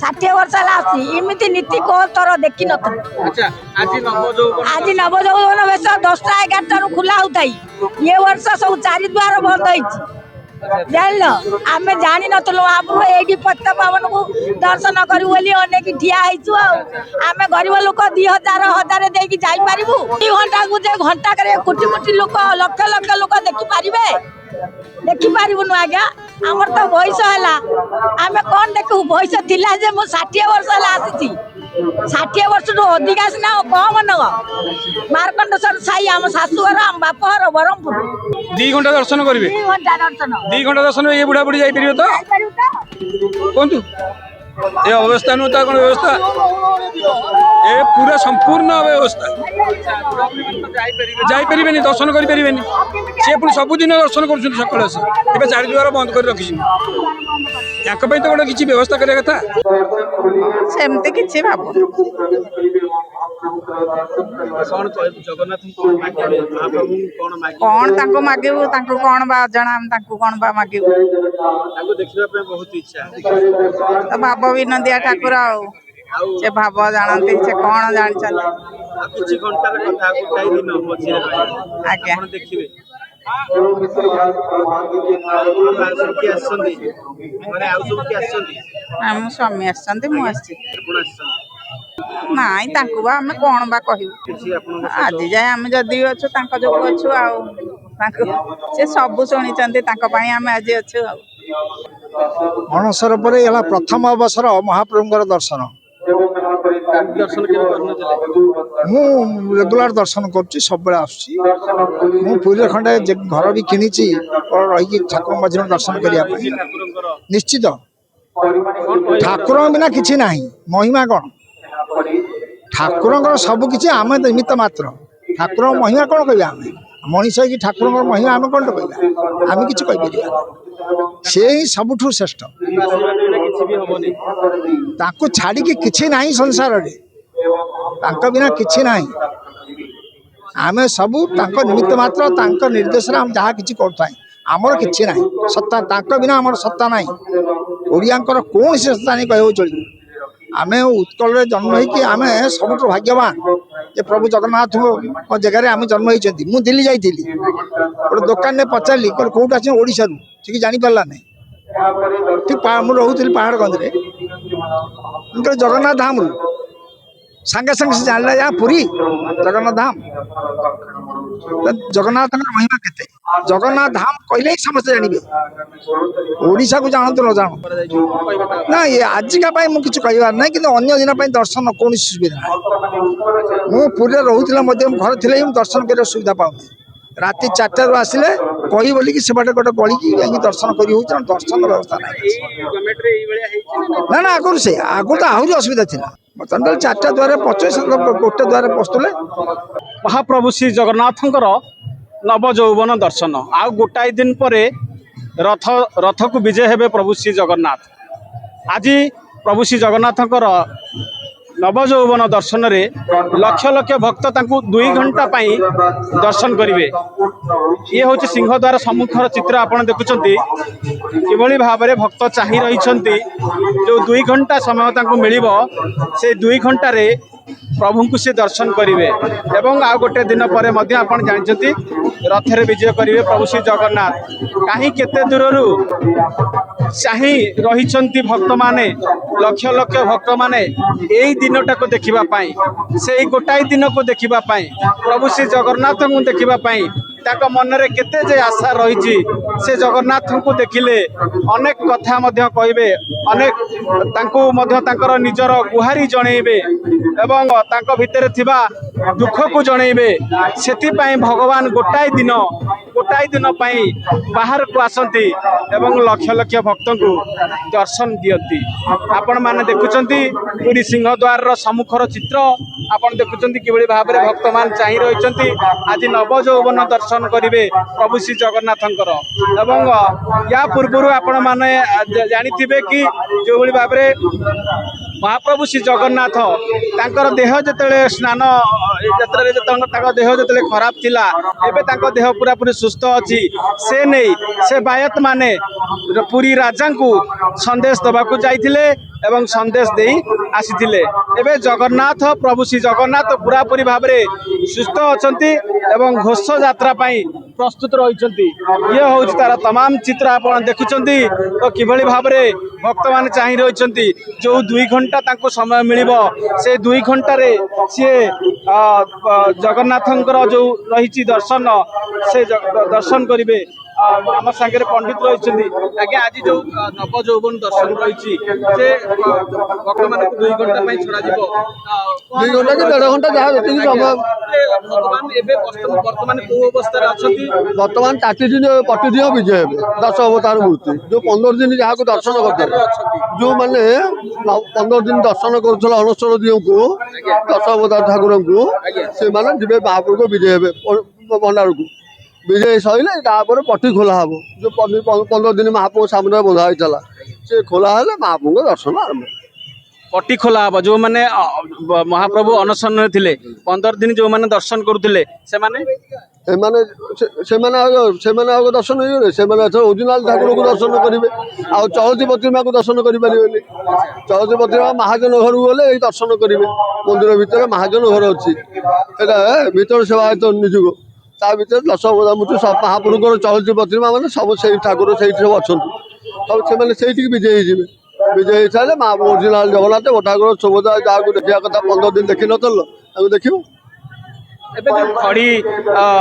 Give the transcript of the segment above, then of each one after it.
ଷାଠିଏ ବର୍ଷ ହେଲା ଆସୁଛି ଏମିତି ନୀତି କୋଉ ଥର ଦେଖିନଥିଲି। ଆଜି ନବଯୌବନ ବେଶ 10ଟା 11ଟାରୁ ଖୋଲା ହଉଥାଇ ଏ ବର୍ଷ ସବୁ ଚାରି ଦ୍ୱାର ବନ୍ଦ ହେଇଛି ଜାଣିଲ। ଆମେ ଜାଣିନଥିଲୁ ମହାପ୍ରଭୁ ଏଇଠି ପତିତ ପାବନକୁ ଦର୍ଶନ କରିବୁ ବୋଲି ଅନେକ ଠିଆ ହେଇଛୁ। ଆଉ ଆମେ ଗରିବ ଲୋକ 2000 ଦେଇକି ଯାଇପାରିବୁ? 2 ଘଣ୍ଟାକୁ ଯେ ଘଣ୍ଟାକରେ କୋଟି କୋଟି ଲୋକ ଲକ୍ଷ ଲକ୍ଷ ଲୋକ ଦେଖିପାରିବେ? ଦେଖିପାରିବୁନୁ ଆଜ୍ଞା। ଆମର ତ ବୟସ ହେଲା, ଆମେ କଣ ଦେଖିବୁ? ବୟସ ଥିଲା ଯେ ମୁଁ 60 ବର୍ଷ ହେଲା ଆସିଛି। 60 ବର୍ଷଠୁ ଅଧିକା ସିନା କମ ନବ। ମାର୍କଣ୍ଡେଶ୍ୱର ସାହି ଆମ ଶାଶୁଘର, ଆମ ବାପଘର ବ୍ରହ୍ମପୁର। 2 ଘଣ୍ଟା ଦର୍ଶନ କରିବେ? 2 ଘଣ୍ଟା ଦର୍ଶନ। 2 ଘଣ୍ଟା ଦର୍ଶନ ଏ ବୁଢା ବୁଢୀ ଯାଇପାରିବ ତ? କୁହନ୍ତୁ ଏ ଅବସ୍ଥା ନୁହଁ ତା କଣ ବ୍ୟବସ୍ଥା? ଏ ପୁରା ସମ୍ପୂର୍ଣ୍ଣ ବ୍ୟବସ୍ଥା। ଯାଇପାରିବେନି, ଦର୍ଶନ କରିପାରିବେନି। ସେ ପୁଣି ସବୁଦିନ ଦର୍ଶନ କରୁଛନ୍ତି ସକାଳୁ ଆସି, ଏବେ 4 ଦ୍ୱାର ବନ୍ଦ କରି ରଖିଛନ୍ତି। ୟାଙ୍କ ପାଇଁ ତ ଗୋଟେ କିଛି ବ୍ୟବସ୍ଥା କରିବା କଥା। ସେମିତି କିଛି ଭାବୁନି। କଣ ତାଙ୍କୁ ମାଗିବୁ? ତାଙ୍କୁ କଣ ବା ଅଜଣା, ଆମେ ତାଙ୍କୁ କଣ ବା ମାଗିବୁ? ଭାବ ବିନୋଦିଆ ଠାକୁର ଆଉ ସେ ଭାବ ଜାଣନ୍ତି, ସେ କଣ ଜାଣିଛନ୍ତି। ଆଜ୍ଞା ଆମ ସ୍ୱାମୀ ଆସିଛନ୍ତି, ମୁଁ ଆସିଛି। ନାଇଁ ତାଙ୍କୁ ବା ଆମେ କଣ ବା କହିବୁ? ଆଜି ଯାଏ ଆମେ ଯଦି ଅଛୁ ତାଙ୍କ ଯୋଗୁ ଅଛୁ। ଆଉ ତାଙ୍କୁ ସେ ସବୁ ଶୁଣିଛନ୍ତି, ତାଙ୍କ ପାଇଁ ଆମେ ଆଜି ଅଛୁ। ଆଉ ଅଣସର ପରେ ହେଲା ପ୍ରଥମ ଅବସର ମହାପ୍ରଭୁଙ୍କର ଦର୍ଶନ। ମୁଁ ରେଗୁଲାର ଦର୍ଶନ କରୁଛି, ସବୁବେଳେ ଆସୁଛି। ମୁଁ ପୁରୀରେ ଖଣ୍ଡେ ଘର ବି କିଣିଛି ରହିକି ଠାକୁରଙ୍କ ମଝିରେ ଦର୍ଶନ କରିବା ପାଇଁ। ନିଶ୍ଚିତ ଠାକୁରଙ୍କ ବିନା କିଛି ନାହିଁ। ମହିମା କ'ଣ? ଠାକୁରଙ୍କର ସବୁ କିଛି, ଆମେ ନିମିତ୍ତ ମାତ୍ର। ଠାକୁରଙ୍କ ମହିମା କ'ଣ କହିବା? ଆମେ ମଣିଷ ହେଇକି ଠାକୁରଙ୍କର ମହିମା ଆମେ କ'ଣ କହିବା? ଆମେ କିଛି କହିପାରିବା? ସେ ହିଁ ସବୁଠୁ ଶ୍ରେଷ୍ଠ। ତାଙ୍କୁ ଛାଡ଼ିକି କିଛି ନାହିଁ ସଂସାରରେ, ତାଙ୍କ ବିନା କିଛି ନାହିଁ। ଆମେ ସବୁ ତାଙ୍କ ନିମିତ୍ତ ମାତ୍ର, ତାଙ୍କ ନିର୍ଦ୍ଦେଶରେ ଆମେ ଯାହା କିଛି କରୁଥାଏ। ଆମର କିଛି ନାହିଁ ସତ୍ତା, ତାଙ୍କ ବିନା ଆମର ସତ୍ତା ନାହିଁ। ଓଡ଼ିଆଙ୍କର କୌଣସି ସତ୍ତା ନାହିଁ କହିବାକୁ ଚଳିବ। ଆମେ ଉତ୍କଳରେ ଜନ୍ମ ହେଇକି ଆମେ ସବୁଠୁ ଭାଗ୍ୟବାନ ଯେ ପ୍ରଭୁ ଜଗନ୍ନାଥଙ୍କ ଜାଗାରେ ଆମେ ଜନ୍ମ ହେଇଛନ୍ତି। ମୁଁ ଦିଲ୍ଲୀ ଯାଇଥିଲି, ଗୋଟେ ଦୋକାନରେ ପଚାରିଲି, କହିଲେ କୋଉଠୁ ଆସିଛ? ଓଡ଼ିଶାରୁ। ଠିକ୍ ଜାଣିପାରିଲା ନାହିଁ। ଠିକ୍ ମୁଁ ରହୁଥିଲି ପାହାଡ଼ଗଞ୍ଜରେ। ମୁଁ କହିଲି ଜଗନ୍ନାଥ ଧାମରୁ। ସାଙ୍ଗେ ସାଙ୍ଗେ ସେ ଜାଣିଲା, ଯା ପୁରୀ ଜଗନ୍ନାଥ ଧାମ। ଜଗନ୍ନାଥଙ୍କର ମହିମା କେତେ? ଜଗନ୍ନାଥ ଧାମ କହିଲେ ହିଁ ସମସ୍ତେ ଜାଣିବେ। ଓଡ଼ିଶାକୁ ଜାଣନ୍ତୁ ନ ଜାଣୁ ନା, ଆଜିକା ପାଇଁ ମୁଁ କିଛି କହିବାର ନାହିଁ। କିନ୍ତୁ ଅନ୍ୟ ଦିନ ପାଇଁ ଦର୍ଶନ କୌଣସି ସୁବିଧା ନାହିଁ। ମୁଁ ପୁରୀରେ ରହୁଥିଲେ ମଧ୍ୟ ଘରେ ଥିଲେ ହିଁ ମୁଁ ଦର୍ଶନ କରିବା ସୁବିଧା ପାଉନି। ରାତି 4ଟାରୁ ଆସିଲେ କହି ବୋଲିକି ସେବାଟେ ଗୋଟେ ଗଳିକି ଯାଇକି ଦର୍ଶନ କରି ହେଉଛି। ଦର୍ଶନ ବ୍ୟବସ୍ଥା ନାହିଁ। ନା ନା, ଆଗରୁ ତ ଆହୁରି ଅସୁବିଧା ଥିଲା। ବର୍ତ୍ତମାନ 4ଟା ଦ୍ୱାରରେ ପଶୁଥିଲେ, ଗୋଟେ ଦ୍ୱାରରେ ପଶୁଥିଲେ। ମହାପ୍ରଭୁ ଶ୍ରୀ ଜଗନ୍ନାଥଙ୍କର ନବଯୌବନ ଦର୍ଶନ। ଆଉ ଗୋଟାଏ ଦିନ ପରେ ରଥକୁ ବିଜେ ହେବେ ପ୍ରଭୁ ଶ୍ରୀ ଜଗନ୍ନାଥ। ଆଜି ପ୍ରଭୁ ଶ୍ରୀ ଜଗନ୍ନାଥଙ୍କର ନବଯୌବନ ଦର୍ଶନରେ ଲକ୍ଷ ଲକ୍ଷ ଭକ୍ତ ତାଙ୍କୁ 2 ଘଣ୍ଟା ପାଇଁ ଦର୍ଶନ କରିବେ। ଇଏ ହେଉଛି ସିଂହଦ୍ୱାର ସମ୍ମୁଖର ଚିତ୍ର। ଆପଣ ଦେଖୁଛନ୍ତି କିଭଳି ଭାବରେ ଭକ୍ତ ଚାହିଁ ରହିଛନ୍ତି। ଯେଉଁ 2 ଘଣ୍ଟା ସମୟ ତାଙ୍କୁ ମିଳିବ, ସେ 2 ଘଣ୍ଟାରେ ପ୍ରଭୁଙ୍କୁ ସେ ଦର୍ଶନ କରିବେ। ଏବଂ ଆଉ ଗୋଟେ ଦିନ ପରେ ମଧ୍ୟ ଆପଣ ଜାଣିଛନ୍ତି ରଥରେ ବିଜୟ କରିବେ ପ୍ରଭୁ ଶ୍ରୀ ଜଗନ୍ନାଥ। କାହିଁ କେତେ ଦୂରରୁ ଚାହିଁ ରହିଛନ୍ତି ଭକ୍ତମାନେ, ଲକ୍ଷ ଲକ୍ଷ ଭକ୍ତମାନେ ଏଇ ଦିନଟାକୁ ଦେଖିବା ପାଇଁ, ସେଇ ଗୋଟାଏ ଦିନକୁ ଦେଖିବା ପାଇଁ, ପ୍ରଭୁ ଶ୍ରୀ ଜଗନ୍ନାଥଙ୍କୁ ଦେଖିବା ପାଇଁ। ତାଙ୍କ ମନରେ କେତେ ଯେ ଆଶା ରହିଛି। ସେ ଜଗନ୍ନାଥଙ୍କୁ ଦେଖିଲେ ଅନେକ କଥା ମଧ୍ୟ କହିବେ, ଅନେକ ତାଙ୍କୁ ମଧ୍ୟ ତାଙ୍କର ନିଜର ଗୁହାରି ଜଣେଇବେ ଏବଂ ତାଙ୍କ ଭିତରେ ଥିବା ଦୁଃଖକୁ ଜଣେଇବେ। ସେଥିପାଇଁ ଭଗବାନ ଗୋଟାଏ ଦିନ ପାଇଁ ବାହାରକୁ ଆସନ୍ତି ଏବଂ ଲକ୍ଷ ଲକ୍ଷ ଭକ୍ତଙ୍କୁ ଦର୍ଶନ ଦିଅନ୍ତି। ଆପଣମାନେ ଦେଖୁଛନ୍ତି ପୁରୀ ସିଂହଦ୍ୱାରର ସମ୍ମୁଖର ଚିତ୍ର। ଆପଣ ଦେଖୁଛନ୍ତି କିଭଳି ଭାବରେ ଭକ୍ତମାନେ ଚାହିଁ ରହିଛନ୍ତି। ଆଜି ନବଯୌବନ ଦର୍ଶନ କରିବେ ପ୍ରଭୁ ଶ୍ରୀ ଜଗନ୍ନାଥଙ୍କର। ଏବଂ ୟା ପୂର୍ବରୁ ଆପଣମାନେ ଜାଣିଥିବେ କି ଯେଉଁଭଳି ଭାବରେ ମହାପ୍ରଭୁ ଶ୍ରୀ ଜଗନ୍ନାଥ ତାଙ୍କର ଦେହ ଯେତେବେଳେ ସ୍ନାନ ଯାତ୍ରାରେ ତାଙ୍କ ଦେହ ଯେତେବେଳେ ଖରାପ ଥିଲା, ଏବେ ତାଙ୍କ ଦେହ ପୁରାପୁରି ସୁସ୍ଥ ଅଛି। ସେ ନେଇ ସେ ବାୟତ ମାନେ ପୁରୀ ରାଜାଙ୍କୁ ସନ୍ଦେଶ ଦେବାକୁ ଯାଇଥିଲେ ଏବଂ ସନ୍ଦେଶ ଦେଇ ଆସିଥିଲେ। ଏବେ ଜଗନ୍ନାଥ ପ୍ରଭୁ ଶ୍ରୀ ଜଗନ୍ନାଥ ପୁରାପୁରି ଭାବରେ ସୁସ୍ଥ ଅଛନ୍ତି ଏବଂ ଘୋଷ ଯାତ୍ରା ପାଇଁ ପ୍ରସ୍ତୁତ ରହିଛନ୍ତି। ଇଏ ହେଉଛି ତାର ତମାମ ଚିତ୍ର ଆପଣ ଦେଖୁଛନ୍ତି। ତ କିଭଳି ଭାବରେ ଭକ୍ତମାନେ ଚାହିଁ ରହିଛନ୍ତି ଯେଉଁ 2 ଘଣ୍ଟା ତାଙ୍କୁ ସମୟ ମିଳିବ ସେ 2 ଘଣ୍ଟାରେ ସିଏ ଜଗନ୍ନାଥଙ୍କର ଯେଉଁ ରହିଛି ଦର୍ଶନ ସେ ଦର୍ଶନ କରିବେ। ଆମ ସାଙ୍ଗରେ ପଣ୍ଡିତ ରହିଛନ୍ତି। ଆଜ୍ଞା ଆଜି ଯେଉଁ ନବ ଯୌବନ ଦର୍ଶନ ରହିଛି ସେ ଭକ୍ତମାନଙ୍କୁ 2 ଘଣ୍ଟା ପାଇଁ ଛଡ଼ାଯିବ। 2 ଘଣ୍ଟା କି 1.5 ଘଣ୍ଟା ଯାହା ଯେତିକି ସମୟ। ଭଗବାନ ଏବେ ବର୍ତ୍ତମାନ କୋଉ ଅବସ୍ଥାରେ ଅଛନ୍ତି? ବର୍ତ୍ତମାନ 4 ଦିନ ପ୍ରତିଦିନ ବିଜୟ ହେବେ 10 ଅବତାର ମୂର୍ତ୍ତି। ଯୋଉ 15 ଦିନ ଯାହାକୁ ଦର୍ଶନ କରିଦେବେ, ଯୋଉମାନେ 15 ଦିନ ଦର୍ଶନ କରୁଥିଲେ ଅଣସର ଦିଅଙ୍କୁ 10 ଅବତାର ଠାକୁରଙ୍କୁ, ସେମାନେ ଯିବେ ମହାପ୍ରଭୁ ବିଜୟ ହେବେ ଭଣ୍ଡାରକୁ। ବିଜୟ ସରିଲେ ତାପରେ ପଟି ଖୋଲା ହବ। ଯୋଉ 15 ଦିନ ମହାପ୍ରଭୁ ସାମ୍ନାରେ ବନ୍ଧା ହେଇଥିଲା ସେ ଖୋଲା ହେଲେ ମହାପ୍ରଭୁଙ୍କ ଦର୍ଶନ ଆରମ୍ଭ। ପଟି ଖୋଲା ହବ। ଯେଉଁମାନେ ମହାପ୍ରଭୁ ଅନଶନରେ ଥିଲେ 15 ଦିନ ଯେଉଁମାନେ ଦର୍ଶନ କରୁଥିଲେ ସେମାନେ ଆଉ ଦର୍ଶନ ହେଇଗଲେ। ସେମାନେ ଏଥର ଓରିଜିନାଲ ଠାକୁରଙ୍କୁ ଦର୍ଶନ କରିବେ। ଆଉ ଚଳତି ପ୍ରତିମାକୁ ଦର୍ଶନ କରିପାରିବେନି। ଚଳତି ପ୍ରତିମା ମହାଜନ ଘରକୁ ଗଲେ ଏଇ ଦର୍ଶନ କରିବେ। ମନ୍ଦିର ଭିତରେ ମହାଜନ ଘର ଅଛି, ସେଇଟା ଭିତରେ ସେବାୟତ ନିଯୁଗ। ତା ଭିତରେ 10 ଅବତାର ମୂର୍ତ୍ତି ମହାପ୍ରଭୁଙ୍କର ଚଳତି ପ୍ରତିମା ମାନେ ସବୁ ସେଇ ଠାକୁର ସେଇଠି ସବୁ ଅଛନ୍ତି। ସବୁ ସେମାନେ ସେଇଠିକି ବିଜୟ ହେଇଯିବେ। ବିଜୟ ହେଇସାରିଲେ ମା ଓରିଜିନାଲ ଜଗନ୍ନାଥ ଠାକୁର ସୁଭଦ୍ରା ଯାହାକୁ ଦେଖିବା କଥା 15 ଦିନ ଦେଖିନଥିଲ ତାକୁ ଦେଖିବ। ଏବେ ଯୋଉ ଖଡି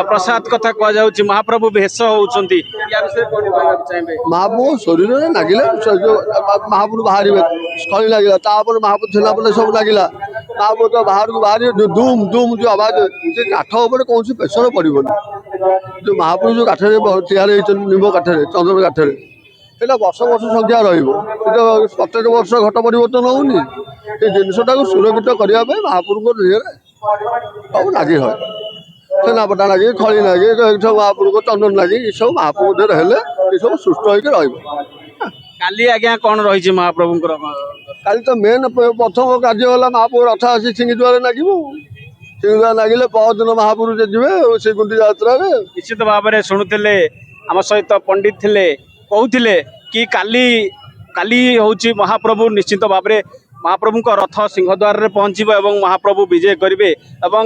ପ୍ରସାଦ କଥା କୁହାଯାଉଛି ମହାପ୍ରଭୁ ଭେଷ ହଉଛନ୍ତି, ୟା ବିଷୟରେ କଣ କହିବାକୁ ଚାହିଁବେ? ମହାପ୍ରଭୁ ଶରୀରରେ ଲାଗିଲେ ମହାପ୍ରଭୁ ବାହାରିବେ। ଖଳି ଲାଗିଲା ତାପରେ ମହାପ୍ରଭୁ ଥିଲା ପରେ ସବୁ ଲାଗିଲା। ମହାପ୍ରଭୁ ତ ବାହାରକୁ ବାହାରିବେ ଧୁମ୍ ଧୁମ୍ ଯୋଉ ଆବାଜ, ସେ କାଠ ଉପରେ କୌଣସି ପ୍ରେସର ପଡ଼ିବନି। ଯୋଉ ମହାପ୍ରଭୁ ଯୋଉ କାଠରେ ତିଆରି ହେଇଛନ୍ତି ନିମ୍ବ କାଠରେ, ଚନ୍ଦନ କାଠରେ, ସେଇଟା ବର୍ଷ ବର୍ଷ ସଂଖ୍ୟା ରହିବ। କିନ୍ତୁ ପ୍ରତ୍ୟେକ ବର୍ଷ ଘଟ ପରିବର୍ତ୍ତନ ହଉନି। ଏ ଜିନିଷଟାକୁ ସୁରକ୍ଷିତ କରିବା ପାଇଁ ମହାପ୍ରଭୁଙ୍କ ଦେହରେ ସବୁ ଲାଗି ହୁଏ। ଛେନାପଟା ଲାଗି, ଖଳି ଲାଗି, ସବୁ ମହାପ୍ରଭୁଙ୍କ ଚନ୍ଦନ ଲାଗି, ଏସବୁ ମହାପ୍ରଭୁ ଦେହରେ ହେଲେ ଏସବୁ ସୁସ୍ଥ ହେଇକି ରହିବ। କାଲି ଆଜ୍ଞା କଣ ରହିଛି ମହାପ୍ରଭୁଙ୍କର? କାଲି ତ ମେନ୍ ପ୍ରଥମ କାର୍ଯ୍ୟ ହେଲା ମହାପ୍ରଭୁ ରଥ ଆସି ସିଂହଦ୍ୱାରରେ ଲାଗିବ। ସିଂହଦ୍ୱାର ଲାଗିଲେ ପରଦିନ ମହାପ୍ରଭୁ ଯେ ଯିବେ ସେ ଗୁଣ୍ଡିଚା ଯାତ୍ରାରେ। ନିଶ୍ଚିତ ଭାବରେ ଶୁଣୁଥିଲେ ଆମ ସହିତ ପଣ୍ଡିତ ଥିଲେ, କହୁଥିଲେ କି କାଲି ହେଉଛି ମହାପ୍ରଭୁ ନିଶ୍ଚିତ ଭାବରେ ମହାପ୍ରଭୁଙ୍କ ରଥ ସିଂହଦ୍ୱାରରେ ପହଞ୍ଚିବ ଏବଂ ମହାପ୍ରଭୁ ବିଜୟ କରିବେ ଏବଂ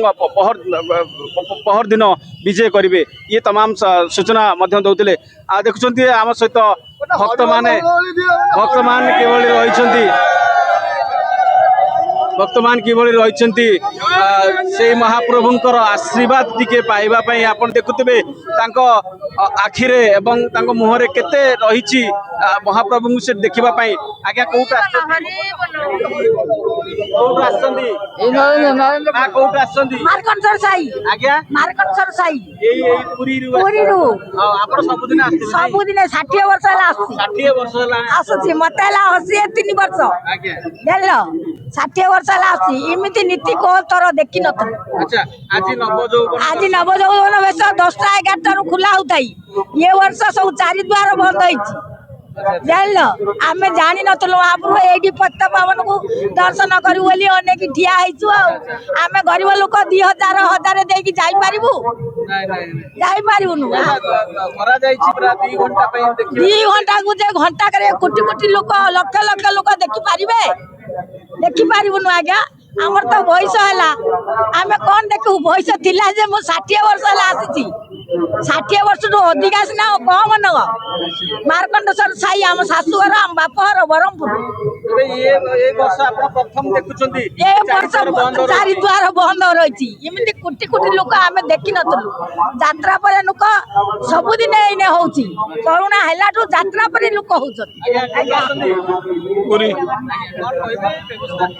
ପହର ଦିନ ବିଜୟ କରିବେ। ଇଏ ତମାମ ସୂଚନା ମଧ୍ୟ ଦେଉଥିଲେ। ଆଉ ଦେଖୁଛନ୍ତି ଆମ ସହିତ ଭକ୍ତମାନେ କିଭଳି ରହିଛନ୍ତି, ସେଇ ମହାପ୍ରଭୁଙ୍କର ଆଶୀର୍ବାଦ ଟିକେ ପାଇବା ପାଇଁ ଆପଣ ଦେଖୁଥିବେ ତାଙ୍କ ଆଖିରେ ଏବଂ ତାଙ୍କ ମୁହଁରେ କେତେ ରହିଛି ମହାପ୍ରଭୁଙ୍କୁ ସେ ଦେଖିବା ପାଇଁ। ଆଜ୍ଞା କୋଉଠୁ ଆସିଛନ୍ତି? ମାର୍କଣ୍ଡେଶ୍ୱର ସାହି। ଆଜ୍ଞା ମାର୍କଣ୍ଡେଶ୍ୱର ସାହି ଏଇ ପୁରୀରୁ ଆପଣ ସବୁଦିନ ଆସୁଛନ୍ତି? ସବୁଦିନ 60 ବର୍ଷ ହେଲା ଆସୁଛି। 60 ବର୍ଷ ହେଲା ଆସୁଛି। ମତେ ହେଲା 83 ବର୍ଷ। ଆଜ୍ଞା ଜାଣିଲ 60 ବର୍ଷ ହେଲା ଆସୁଛି। ଏମିତି ନୀତି କୋଉ ଥର ଦେଖିନଥିଲି। ଆଚ୍ଛା ଆଜି ନବଯୌବନ ବେଶ 10ଟା 11ଟାରୁ ଖୋଲା ହଉଥାଇ। ଏ ବର୍ଷ ସବୁ 4 ଦ୍ୱାର ବନ୍ଦ ହେଇଛି। ଜାଣିଲ ଆମେ ଜାଣିନଥିଲୁ ମହାପ୍ରଭୁ ଏଇଠି ପତିତ ପାବନକୁ ଦର୍ଶନ କରିବୁ ବୋଲି ଅନେକ ଠିଆ ହେଇଛୁ। ଆଉ ଆମେ ଗରିବ ଲୋକ 2000 ଦେଇକି ଯାଇପାରିବୁନୁ। 2 ଘଣ୍ଟାକୁ ଯେ ଘଣ୍ଟାକରେ କୋଟି କୋଟି ଲୋକ ଲକ୍ଷ ଲକ୍ଷ ଲୋକ ଦେଖିପାରିବୁନୁ ଆଜ୍ଞା। ଆମର ତ ବୟସ ହେଲା, ଆମେ କଣ ଦେଖିବୁ? ବୟସ ଥିଲା ଯେ ମୁଁ 60 ବର୍ଷ ହେଲା ଆସିଛି। 60 ବର୍ଷଠୁ ଅଧିକା ସିନା କମ ନବ। ମାର୍କଣ୍ଡେଶ୍ୱର ସାହି ଆମ ଶାଶୁଘର, ଆମ ବାପଘର ବ୍ରହ୍ମପୁର। ଏ ବର୍ଷ ଆପଣ ପ୍ରଥମ ଦେଖୁଛନ୍ତି ଏ ବର୍ଷ 4 ଦ୍ୱାର ବନ୍ଦ ରହିଛି। ଏମିତି କୋଟି କୋଟି ଲୋକ ଆମେ ଦେଖିନଥିଲୁ। ଯାତ୍ରା ପରେ ଲୋକ ସବୁଦିନ ଏଇନେ ହଉଛି। କରୁଣା ହେଲାଠୁ ଯାତ୍ରା ପରେ ଲୋକ ହଉଛନ୍ତି।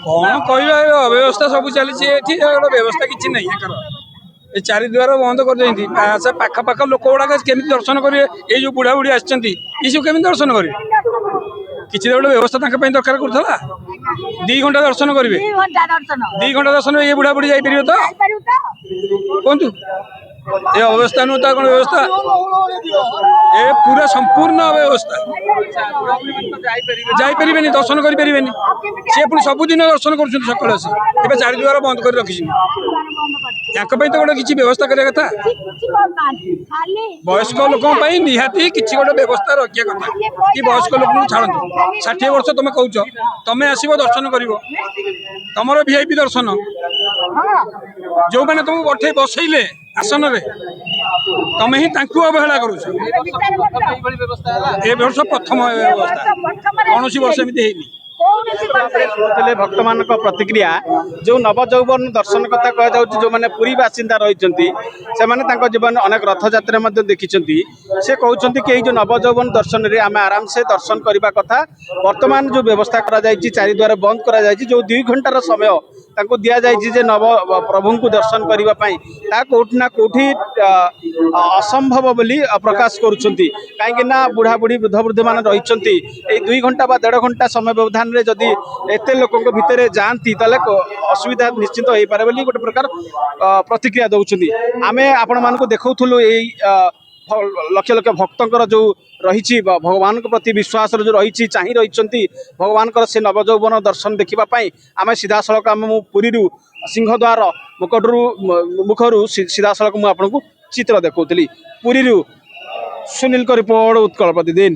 କଣ କହିବା, ଅବ୍ୟବସ୍ଥା ସବୁ ଚାଲିଛି ଏଠି। ବ୍ୟବସ୍ଥା କିଛି ନାହିଁ। ଏ 4 ଦ୍ୱାର ବନ୍ଦ କରିଦେଇଛନ୍ତି। ପାଖ ଲୋକ ଗୁଡାକ କେମିତି ଦର୍ଶନ କରିବେ? ଏଇ ଯୋଉ ବୁଢା ବୁଢୀ ଆସିଛନ୍ତି ଏ ସବୁ କେମିତି ଦର୍ଶନ କରିବେ? କିଛି ଗୋଟେ ବ୍ୟବସ୍ଥା ତାଙ୍କ ପାଇଁ ଦରକାର କରୁଥିଲା। 2 ଘଣ୍ଟା ଦର୍ଶନ କରିବେ। 2 ଘଣ୍ଟା ଦର୍ଶନ ଏ ବୁଢା ବୁଢୀ ଯାଇପାରିବେ ତ? କୁହନ୍ତୁ। ଏ ଅବସ୍ଥା ନୁହଁ ତା କଣ ବ୍ୟବସ୍ଥା? ଏ ପୁରା ସମ୍ପୂର୍ଣ୍ଣ ଅବ୍ୟବସ୍ଥା। ଯାଇପାରିବେନି, ଦର୍ଶନ କରିପାରିବେନି। ସେ ପୁଣି ସବୁଦିନ ଦର୍ଶନ କରୁଛନ୍ତି ସକାଳୁ ଆସି। ଏବେ 4 ଦ୍ୱାର ବନ୍ଦ କରି ରଖିଛନ୍ତି। ୟାଙ୍କ ପାଇଁ ତ ଗୋଟେ କିଛି ବ୍ୟବସ୍ଥା କରିବା କଥା ବୟସ୍କ ଲୋକଙ୍କ ପାଇଁ ନିହାତି କିଛି ଗୋଟେ ବ୍ୟବସ୍ଥା ରଖିବା କଥା କି ବୟସ୍କ ଲୋକଙ୍କୁ ଛାଡ଼ନ୍ତୁ 60 ବର୍ଷ ତମେ କହୁଛ ତମେ ଆସିବ ଦର୍ଶନ କରିବ ତମର VIP ଦର୍ଶନ ଯୋଉମାନେ ତମକୁ ପଠେଇ ବସେଇଲେ ଆସନରେ ତମେ ହିଁ ତାଙ୍କୁ ଅବହେଳା କରୁଛ ଏ ବର୍ଷ ପ୍ରଥମ ବ୍ୟବସ୍ଥା କୌଣସି ବର୍ଷ ଏମିତି ହେଇନି ଶୁଣୁଥିଲେ ଭକ୍ତମାନଙ୍କ ପ୍ରତିକ୍ରିୟା ଯେଉଁ ନବଯୌବନ ଦର୍ଶନ କଥା କୁହାଯାଉଛି ଯେଉଁମାନେ ପୁରୀ ବାସିନ୍ଦା ରହିଛନ୍ତି ସେମାନେ ତାଙ୍କ ଜୀବନରେ ଅନେକ ରଥଯାତ୍ରା ମଧ୍ୟ ଦେଖିଛନ୍ତି ସେ କହୁଛନ୍ତି କି ଏଇ ଯେଉଁ ନବଯୌବନ ଦର୍ଶନରେ ଆମେ ଆରାମସେ ଦର୍ଶନ କରିବା କଥା ବର୍ତ୍ତମାନ ଯେଉଁ ବ୍ୟବସ୍ଥା କରାଯାଇଛି ଚାରିଦ୍ୱାର ବନ୍ଦ କରାଯାଇଛି ଯେଉଁ 2 ଘଣ୍ଟାର ସମୟ ତାଙ୍କୁ ଦିଆଯାଇଛି ଯେ ନବ ପ୍ରଭୁଙ୍କୁ ଦର୍ଶନ କରିବା ପାଇଁ ତାହା କେଉଁଠି ନା କେଉଁଠି ଅସମ୍ଭବ ବୋଲି ପ୍ରକାଶ କରୁଛନ୍ତି କାହିଁକି ନା ବୁଢ଼ାବୁଢ଼ୀ ବୃଦ୍ଧମାନେ ରହିଛନ୍ତି ଏଇ 2 ଘଣ୍ଟା ବା 1.5 ଘଣ୍ଟା ସମୟ ବ୍ୟବଧାନରେ ଯଦି ଏତେ ଲୋକଙ୍କ ଭିତରେ ଯାଆନ୍ତି ତାହେଲେ ଅସୁବିଧା ନିଶ୍ଚିତ ହେଇପାରେ ବୋଲି ଗୋଟେ ପ୍ରକାର ପ୍ରତିକ୍ରିୟା ଦେଉଛନ୍ତି ଆମେ ଆପଣମାନଙ୍କୁ ଦେଖାଉଥିଲୁ ଏଇ ଲକ୍ଷ ଲକ୍ଷ ଭକ୍ତଙ୍କର ଯେଉଁ ରହିଛି ଭଗବାନଙ୍କ ପ୍ରତି ବିଶ୍ୱାସର ଯେଉଁ ରହିଛି ଚାହିଁ ରହିଛନ୍ତି ଭଗବାନଙ୍କର ସେ ନବଯୌବନ ଦର୍ଶନ ଦେଖିବା ପାଇଁ ଆମେ ସିଧାସଳଖ ଆମ ପୁରୀରୁ ସିଂହଦ୍ୱାର ମୁଖରୁ ସିଧାସଳଖ ମୁଁ ଆପଣଙ୍କୁ ଚିତ୍ର ଦେଖାଉଥିଲି ପୁରୀରୁ ସୁନୀଲଙ୍କ ରିପୋର୍ଟ ଉତ୍କଳ ପ୍ରତିଦିନ।